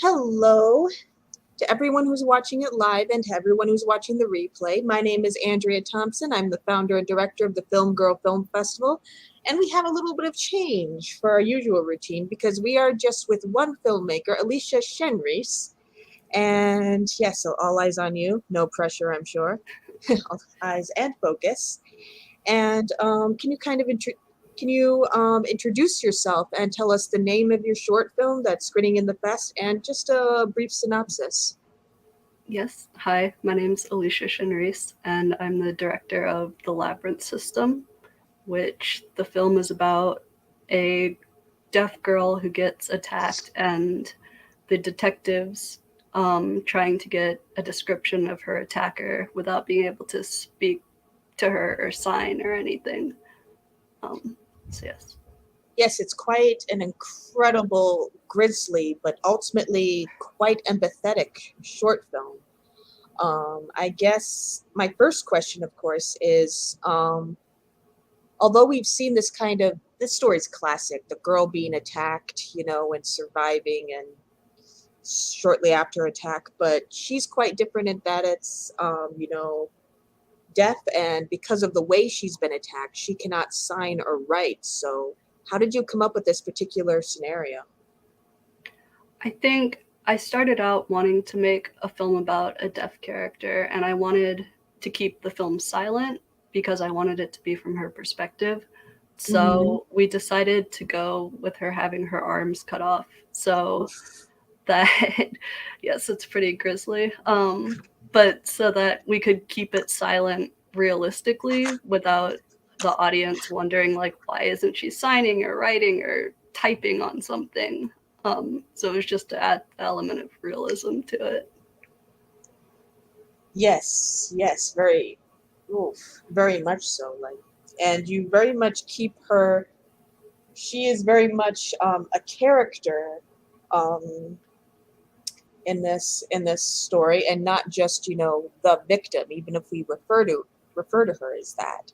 Hello to everyone who's watching it live and to everyone who's watching the replay. My name is Andrea Thompson. I'm the founder and director of the Film Girl Film Festival. And we have a little bit of change for our usual routine because we are just with one filmmaker, Alicia Shenreese. And yes, so all eyes on you. No pressure, I'm sure. All eyes and focus. And can you introduce yourself and tell us the name of your short film that's screening in the fest and just a brief synopsis? Yes, hi, my name's Alicia Shinreese, and I'm the director of The Labyrinth System, which the film is about a deaf girl who gets attacked, and the detectives trying to get a description of her attacker without being able to speak to her or sign or anything. Yes. Yes, it's quite an incredible, grisly, but ultimately quite empathetic short film. I guess my first question, of course, is although we've seen this story's classic, the girl being attacked, and surviving and shortly after attack, but she's quite different in that it's, deaf, and because of the way she's been attacked, she cannot sign or write. So, how did you come up with this particular scenario? I think I started out wanting to make a film about a deaf character, and I wanted to keep the film silent because I wanted it to be from her perspective. Mm-hmm. So we decided to go with her having her arms cut off. So that, yes, it's pretty grisly. But so that we could keep it silent realistically without the audience wondering, like, why isn't she signing or writing or typing on something? So it was just to add the element of realism to it. Yes, yes, very much so. Like, and you very much keep her. She is very much a character um, in this story, and not just the victim. Even if we refer to her as that.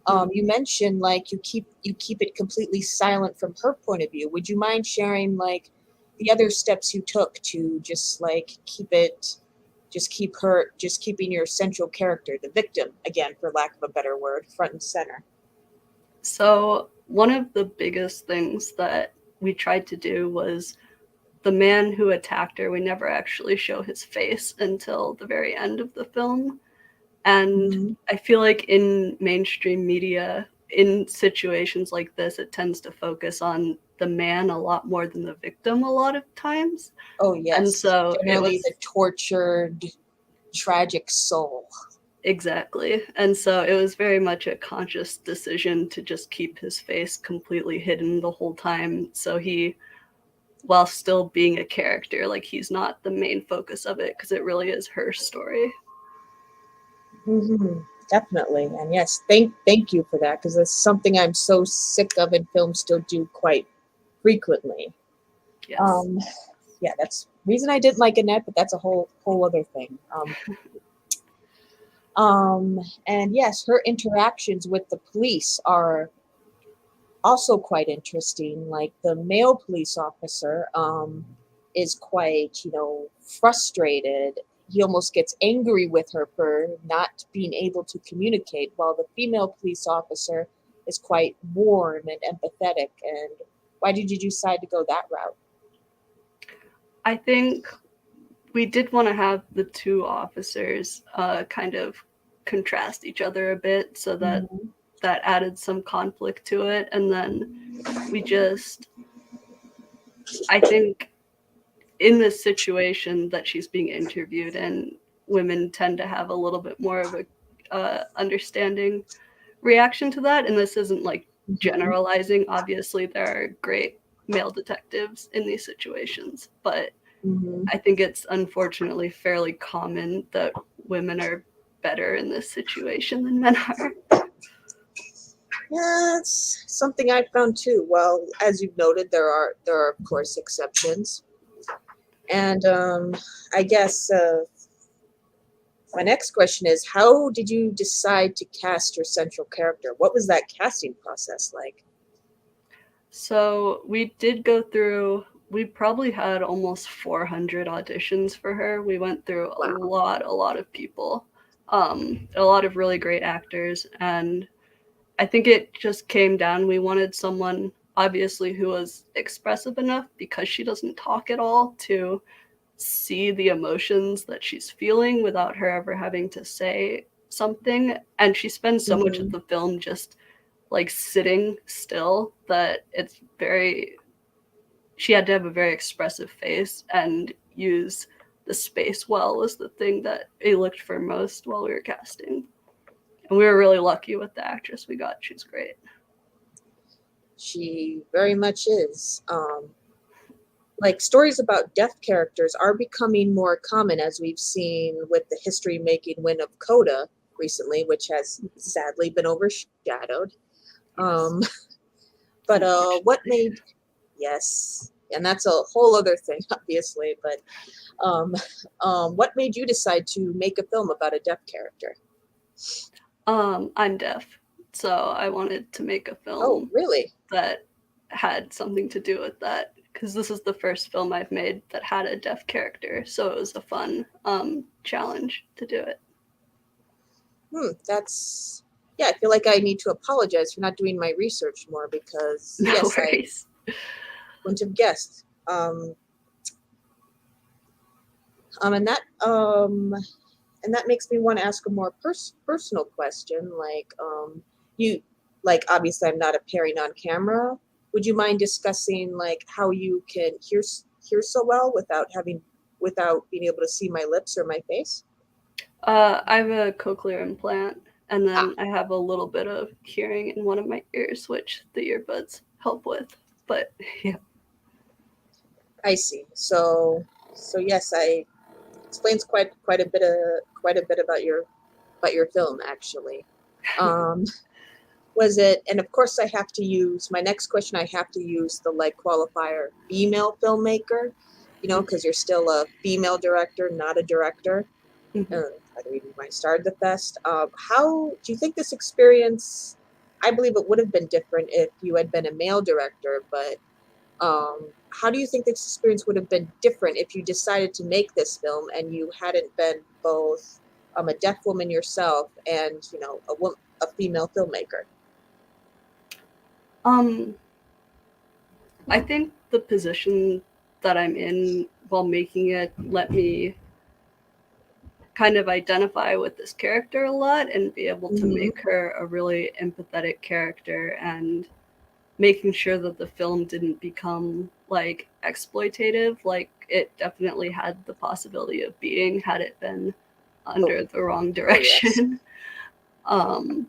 Mm. You mentioned like you keep it completely silent from her point of view. Would you mind sharing like the other steps you took to just like just keeping your central character, the victim, again, for lack of a better word, front and center? So one of the biggest things that we tried to do was the man who attacked her, we never actually show his face until the very end of the film. And Hmm. I feel like in mainstream media, in situations like this, it tends to focus on the man a lot more than the victim a lot of times. Oh And yes, so it generally was the tortured, tragic soul. exactly. And so it was very much a conscious decision to just keep his face completely hidden the whole time. So he, while still being a character, like he's not the main focus of it because it really is her story. Hmm. Definitely, and yes, thank you for that because that's something I'm so sick of, and films still do quite frequently. Yes. Um, yeah, that's reason I didn't like Annette, but that's a whole other thing. And yes, her interactions with the police are also quite interesting. Like the male police officer is quite, frustrated. He almost gets angry with her for not being able to communicate, while the female police officer is quite warm and empathetic. And why did you decide to go that route? I think we did want to have the two officers kind of contrast each other a bit so that Mm-hmm. that added some conflict to it. And then we just, I think in this situation that she's being interviewed in, women tend to have a little bit more of a understanding reaction to that. And this isn't like Mm-hmm. generalizing. Obviously, there are great male detectives in these situations, but Mm-hmm. I think it's unfortunately fairly common that women are better in this situation than men are. Yeah, it's something I found too. Well, as you've noted, there are of course exceptions, and I guess my next question is, how did you decide to cast your central character? What was that casting process like? So we did go through we probably had almost 400 auditions for her. We went through a Wow. lot of people, a lot of really great actors, and I think it just came down. We wanted someone obviously who was expressive enough because she doesn't talk at all to see the emotions that she's feeling without her ever having to say something. And she spends so much of Hmm. the film just like sitting still that it's very, she had to have a very expressive face and use the space well was the thing that we looked for most while we were casting. And we were really lucky with the actress we got. She's great. She very much is. Like stories about deaf characters are becoming more common, as we've seen with the history-making win of Coda recently, which has sadly been overshadowed. Yes. Um, but what Unfortunately. made yes, and that's a whole other thing, obviously. But um, what made you decide to make a film about a deaf character? I'm deaf, so I wanted to make a Oh, film really? that had something to do with that because this is the first film I've made that had a deaf character, so it was a fun challenge to do it. That's yeah. I feel like I need to apologize for not doing my research more because No yes, I worries. wouldn't have guessed. Um, and that um, and that makes me want to ask a more personal question. You, like obviously I'm not appearing on camera. Would you mind discussing like how you can hear so well without being able to see my lips or my face? I have a cochlear implant, and Ah, then I have a little bit of hearing in one of my ears, which the earbuds help with. But yeah, I see. So yes, I explains quite a bit about your film actually. Um, was it, and of course I have to use my next question, I have to use the like qualifier female filmmaker, you know, because you're still a female director, not a director. mm-hmm. By the way, when I started the fest, how do you think this experience, I believe it would have been different if you had been a male director, but how do you think this experience would have been different if you decided to make this film and you hadn't been both a deaf woman yourself and you know a female filmmaker? um, I think the position that I'm in while making it let me kind of identify with this character a lot and be able to Mm-hmm. make her a really empathetic character and making sure that the film didn't become like exploitative like it definitely had the possibility of being had it been Oh, under the wrong oh yes. direction. um,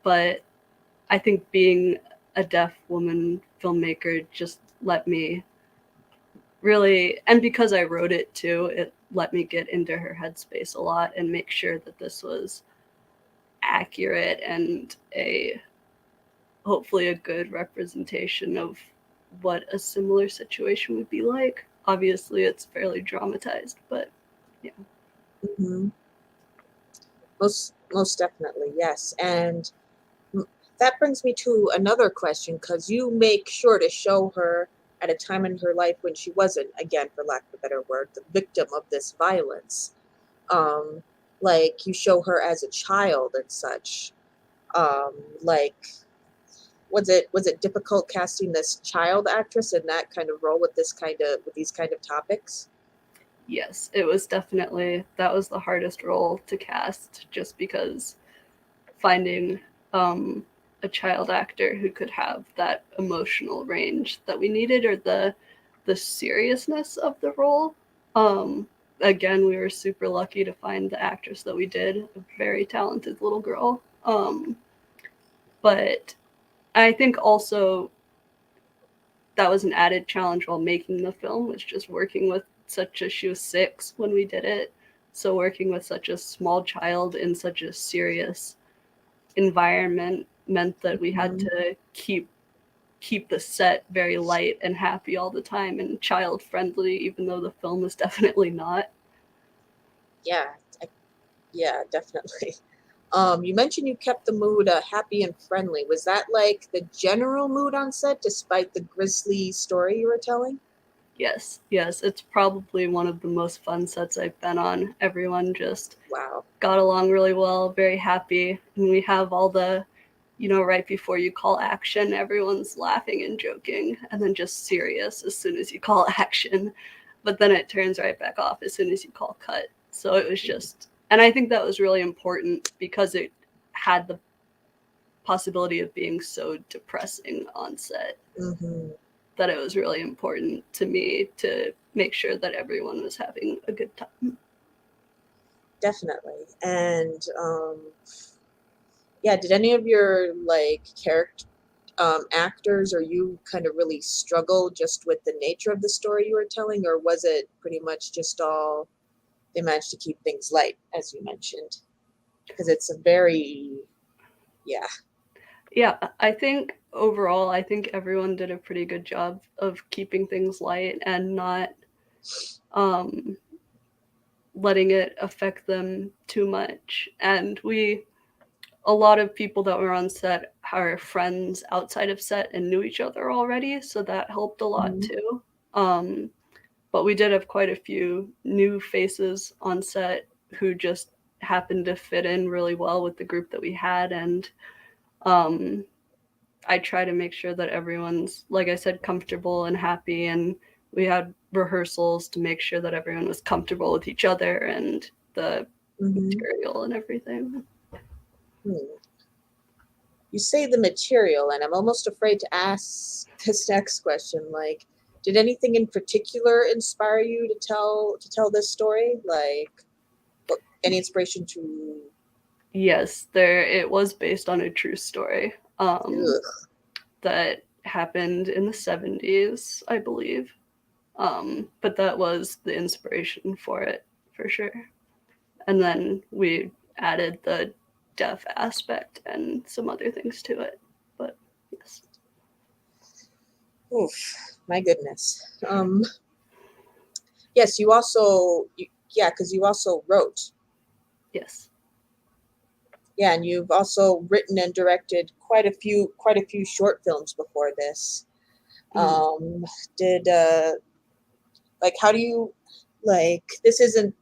but I think being a deaf woman filmmaker just let me really, and because I wrote it too, it let me get into her headspace a lot and make sure that this was accurate and a hopefully a good representation of what a similar situation would be like. Obviously, it's fairly dramatized, but yeah. Mm-hmm. Most definitely, yes. And that brings me to another question because you make sure to show her at a time in her life when she wasn't, again, for lack of a better word, the victim of this violence. Um, like you show her as a child and such. Um, like was it difficult casting this child actress in that kind of role with these kind of topics? Yes, it was definitely that was the hardest role to cast just because finding um, a child actor who could have that emotional range that we needed or the seriousness of the role. Um, Again, we were super lucky to find the actress that we did, a very talented little girl. But I think also that was an added challenge while making the film was just working with such a she was 6 when we did it, so working with such a small child in such a serious environment meant that we had Mm-hmm. to keep the set very light and happy all the time and child friendly, even though the film is definitely not. Yeah, I, yeah, definitely. You mentioned you kept the mood happy and friendly. Was that like the general mood on set, despite the grisly story you were telling? Yes, it's probably one of the most fun sets I've been on. Everyone just Wow. got along really well, very happy. And we have all the, right before you call action, everyone's laughing and joking, and then just serious as soon as you call action. But then it turns right back off as soon as you call cut. So it was just, and I think that was really important because it had the possibility of being so depressing on set. Mm-hmm. That it was really important to me to make sure that everyone was having a good time. Definitely. And yeah, did any of your like character actors or you kind of really struggle just with the nature of the story you were telling, or was it pretty much just all they managed to keep things light, as you mentioned? Because it's a very, yeah. Yeah, I think overall, I think everyone did a pretty good job of keeping things light and not um, letting it affect them too much. And a lot of people that were on set are friends outside of set and knew each other already, so that helped a lot Mhm. too. Um, but we did have quite a few new faces on set who just happened to fit in really well with the group that we had. And um, I try to make sure that everyone's, like I said, comfortable and happy. And we had rehearsals to make sure that everyone was comfortable with each other and the Mhm. material and everything. Hmm. You say the material, and I'm almost afraid to ask this next question. Like, did anything in particular inspire you to tell this story? Like, any inspiration to? Yes, it was based on a true story Ugh. that happened in the 70s, I believe. But that was the inspiration for it, for sure. And then we added the deaf aspect and some other things to it. But yes. Oof, my goodness. Yes, yeah, because you also wrote. Yes. Yeah, and you've also written and directed quite a few short films before this. Mm. Um, did like how do you like this isn't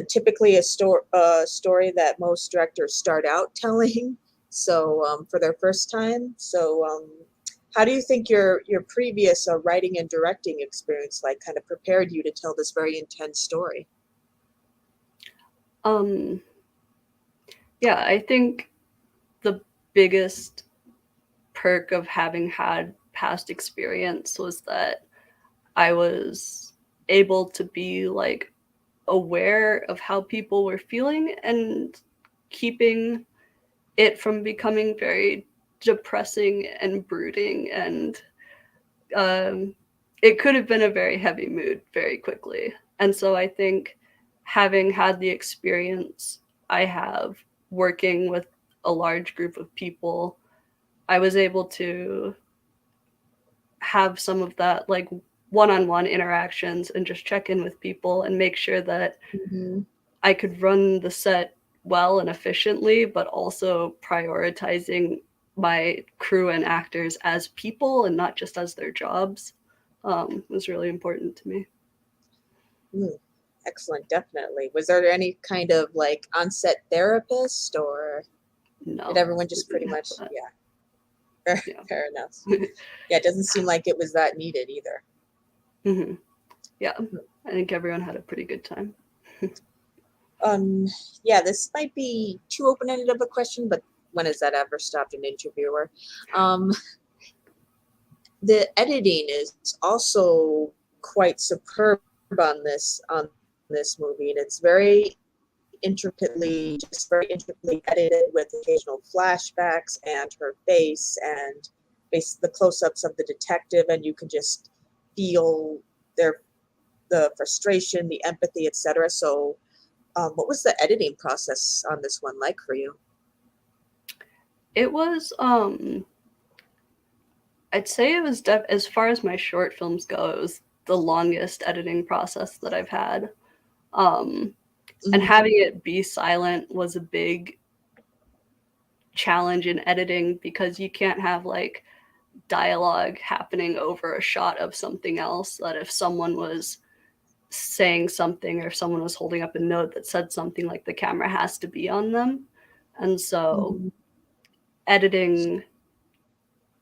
typically a story that most directors start out telling, so for their first time. So how do you think your previous writing and directing experience like kind of prepared you to tell this very intense story? Um, yeah, I think the biggest perk of having had past experience was that I was able to be like aware of how people were feeling and keeping it from becoming very depressing and brooding. And um, it could have been a very heavy mood very quickly. And so I think having had the experience I have working with a large group of people, I was able to have some of that like one-on-one interactions and just check in with people and make sure that Mm-hmm. I could run the set well and efficiently, but also prioritizing my crew and actors as people and not just as their jobs was really important to me. Mm, excellent, definitely. Was there any kind of like on-set therapist, or did No, everyone we just pretty didn't have much, that. yeah, fair, Yeah. fair enough. Yeah, it doesn't seem like it was that needed either. Hmm. Yeah, I think everyone had a pretty good time. Um, yeah, this might be too open-ended of a question, but when has that ever stopped an interviewer? Um, the editing is also quite superb on this movie, and it's very intricately edited with occasional flashbacks and her face and the close-ups of the detective, and you can just feel their the frustration, the empathy, etc. So, what was the editing process on this one like for you? It was I'd say it was as far as my short films go, it was the longest editing process that I've had. Um, and Mm-hmm. having it be silent was a big challenge in editing because you can't have like dialogue happening over a shot of something else, that if someone was saying something or if someone was holding up a note that said something, like the camera has to be on them. And so editing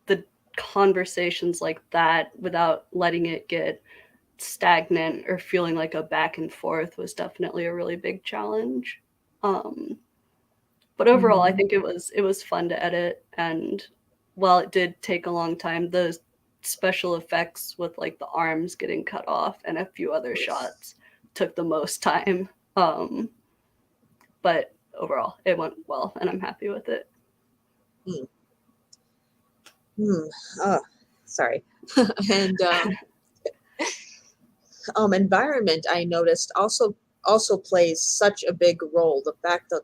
the conversations like that without letting it get stagnant or feeling like a back and forth was definitely a really big challenge. But overall, I think it was fun to edit, and while it did take a long time, the special effects with like the arms getting cut off and a few other shots took the most time. But overall, it went well, and I'm happy with it. Oh, sorry. And environment, I noticed, also plays such a big role. The fact that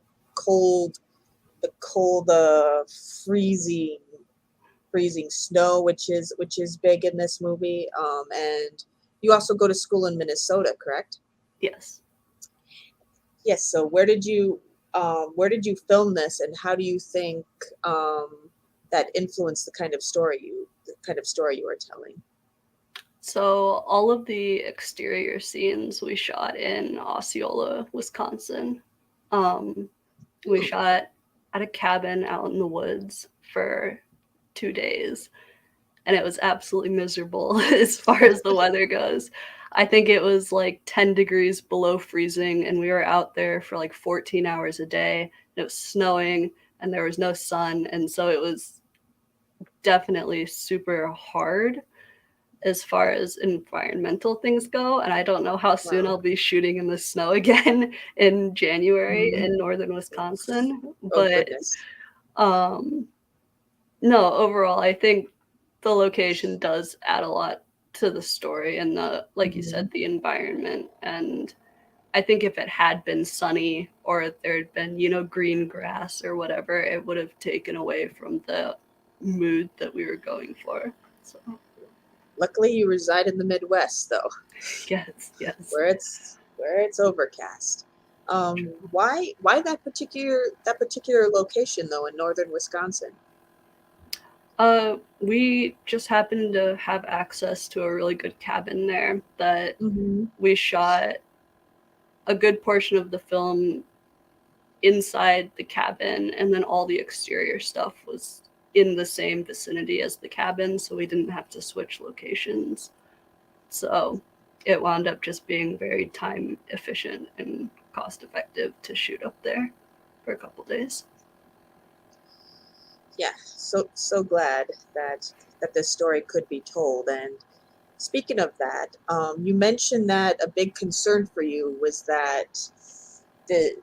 freezing snow, which is big in this movie. And you also go to school in Minnesota, correct? Yes. Yes. So where did you film this, and how do you think that influenced the kind of story you were telling? So all of the exterior scenes we shot in Osceola, Wisconsin. We shot at a cabin out in the woods for 2 days, and it was absolutely miserable as far as the weather goes. I think it was like 10 degrees below freezing, and we were out there for like 14 hours a day. It was snowing, and there was no sun, and so it was definitely super hard as far as environmental things go. And I don't know how soon I'll be shooting in the snow again in January in northern Wisconsin. But no, overall, I think the location does add a lot to the story and the, like you said, the environment. And I think if it had been sunny or if there had been, green grass or whatever, it would have taken away from the mood that we were going for. So. Luckily, you reside in the Midwest, though. Yes. Where it's overcast. Why that particular location though in northern Wisconsin? We just happened to have access to a really good cabin there that we shot a good portion of the film inside the cabin, and then all the exterior stuff was in the same vicinity as the cabin, so we didn't have to switch locations. So it wound up just being very time efficient and cost effective to shoot up there for a couple days. Yeah, so glad that this story could be told. And speaking of that, you mentioned that a big concern for you was that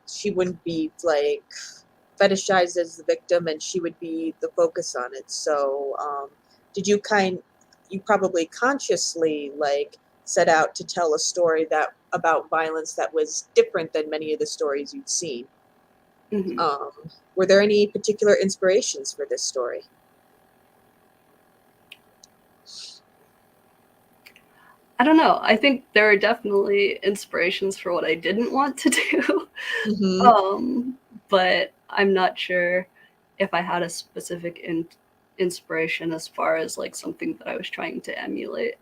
she wouldn't be like fetishized as the victim, and she would be the focus on it. So did you probably consciously like set out to tell a story about violence that was different than many of the stories you'd seen? Were there any particular inspirations for this story? I don't know. I think there are definitely inspirations for what I didn't want to do. But I'm not sure if I had a specific inspiration as far as like something that I was trying to emulate.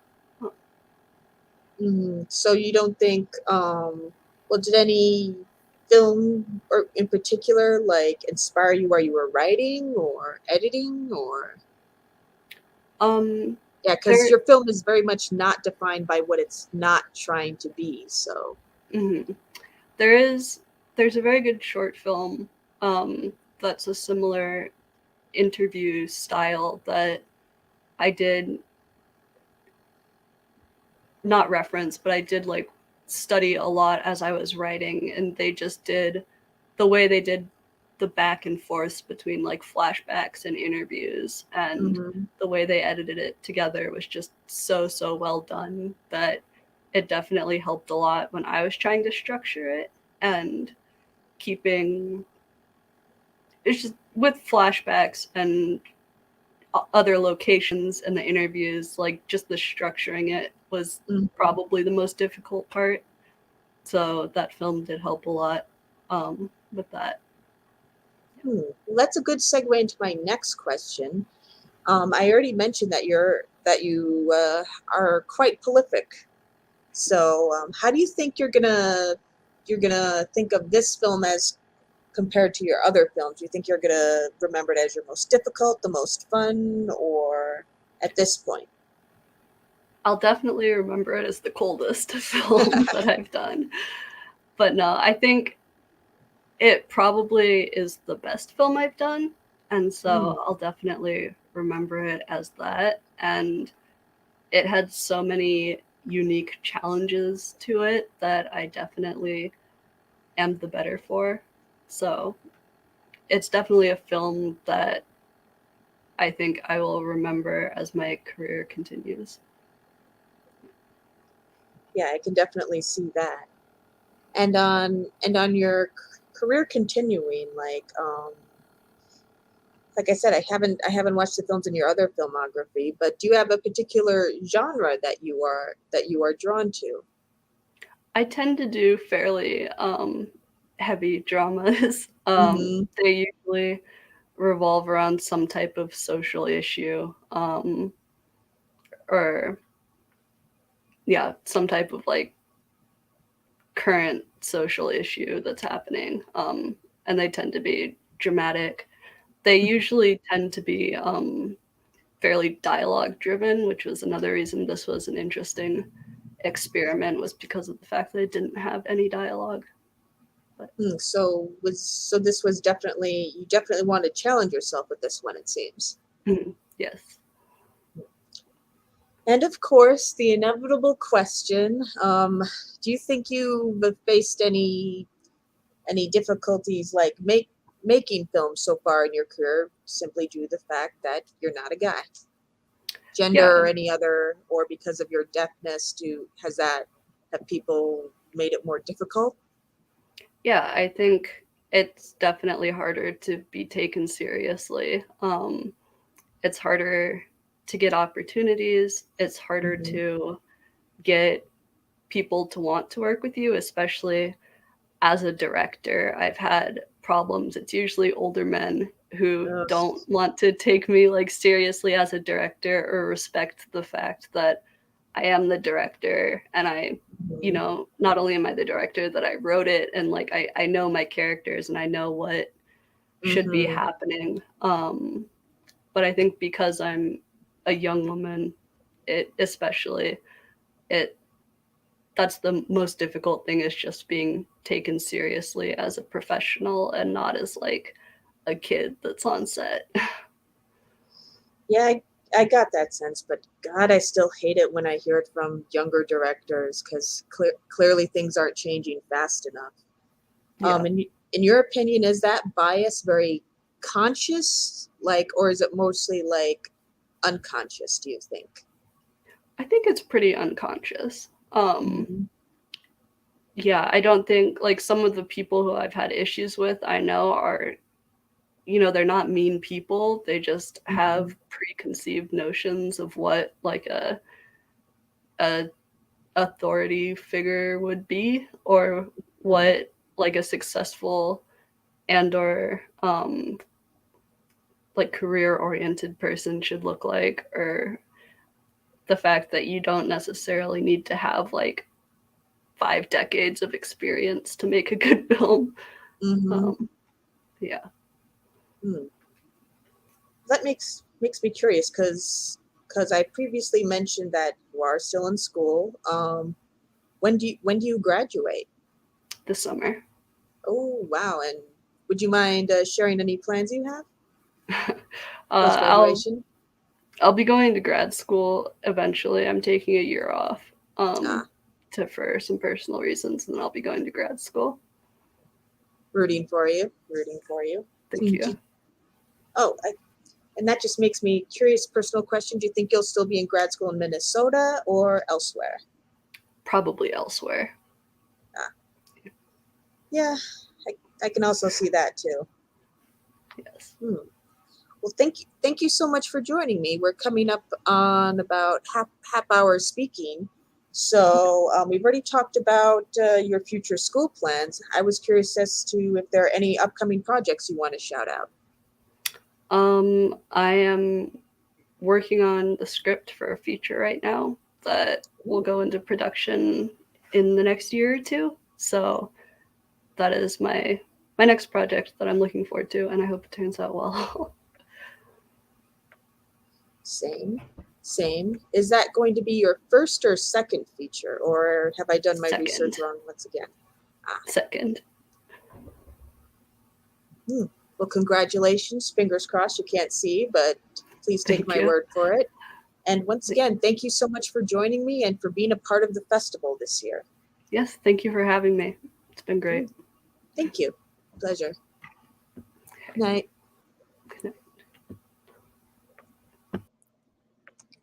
So you don't think, did any film or in particular like inspire you while you were writing or editing, or? Yeah, because your film is very much not defined by what it's not trying to be. So there's a very good short film that's a similar interview style that I did not reference, but I did like study a lot as I was writing, and they just did the way they did the back and forths between like flashbacks and interviews, and the way they edited it together was just so well done that it definitely helped a lot when I was trying to structure it. And keeping it's just with flashbacks and other locations and the interviews, like just the structuring it was probably the most difficult part. So that film did help a lot with that. Well, that's a good segue into my next question. I already mentioned that you are quite prolific. So, how do you think you're gonna think of this film as compared to your other films? Do you think you're gonna remember it as your most difficult, the most fun, or at this point? I'll definitely remember it as the coldest film that I've done. But no, I think it probably is the best film I've done. And Mm, so I'll definitely remember it as that. And it had so many unique challenges to it that I definitely am the better for. So it's definitely a film that I think I will remember as my career continues. yeah, I can definitely see that. And on your career continuing, like I said, I haven't watched the films in your other filmography, but do you have a particular genre that you are drawn to? I tend to do fairly heavy dramas. Mm-hmm. They usually revolve around some type of social issue, or yeah, some type of like current social issue that's happening. And they tend to be dramatic. They usually tend to be fairly dialogue driven, which was another reason this was an interesting experiment, was because of the fact that it didn't have any dialogue. But So this was definitely you definitely want to challenge yourself with this one, it seems. yes. And of course, the inevitable question: do you think you've faced any difficulties like making films so far in your career simply due to the fact that you're not a guy, gender, Yeah. or any other, or because of your deafness? Have people made it more difficult? Yeah, I think it's definitely harder to be taken seriously. It's harder to get opportunities. It's harder Hmm. to get people to want to work with you, especially as a director. I've had problems. It's usually older men who Ugh. don't want to take me like seriously as a director or respect the fact that I am the director and Mhm. not only am I the director, that I wrote it and like I know my characters and I know what should be Mhm. happening. But I think because I'm a young woman, it especially it that's the most difficult thing, is just being taken seriously as a professional and not as like a kid that's on set. Yeah, I got that sense, but God, I still hate it when I hear it from younger directors because clearly things aren't changing fast enough. Yeah. In your opinion, is that bias very conscious, or is it mostly like unconscious? Do you think? I think it's pretty unconscious. Hmm. Yeah, I don't think like some of the people who I've had issues with, I know are, they're not mean people. They just Hmm. have preconceived notions of what like a authority figure would be, or what like a successful and or like career oriented person should look like, or the fact that you don't necessarily need to have like 5 decades of experience to make a good film. Hmm. um yeah. Hmm. That makes me curious because I previously mentioned that you are still in school. When do you graduate? This summer. Oh, wow. And would you mind sharing any plans you have post I'll graduation? be going to grad school eventually. I'm taking a year off Ah, to for some personal reasons, and then I'll be going to grad school. rooting for you. Rooting for you. Thank Hmm, you. oh, and that just makes me curious. Personal question: do you think you'll still be in grad school in Minnesota or elsewhere? Probably elsewhere. Ah, yeah, I can also see that too. Yes. Hmm. Well, thank you so much for joining me. We're coming up on about half hour speaking, so we've already talked about your future school plans. I was curious as to if there are any upcoming projects you want to shout out. I am working on the script for a feature right now that will go into production in the next year or two. So that is my next project that I'm looking forward to, and I hope it turns out well. Same. Is that going to be your first or second feature, or have I done my research Second. wrong once again? Second. Well, congratulations. Fingers crossed. You can't see, but please take Thank my you. word for it. And once again, thank you so much for joining me and for being a part of the festival this year. Yes, thank you for having me. It's been great. Thank you. Pleasure. Night.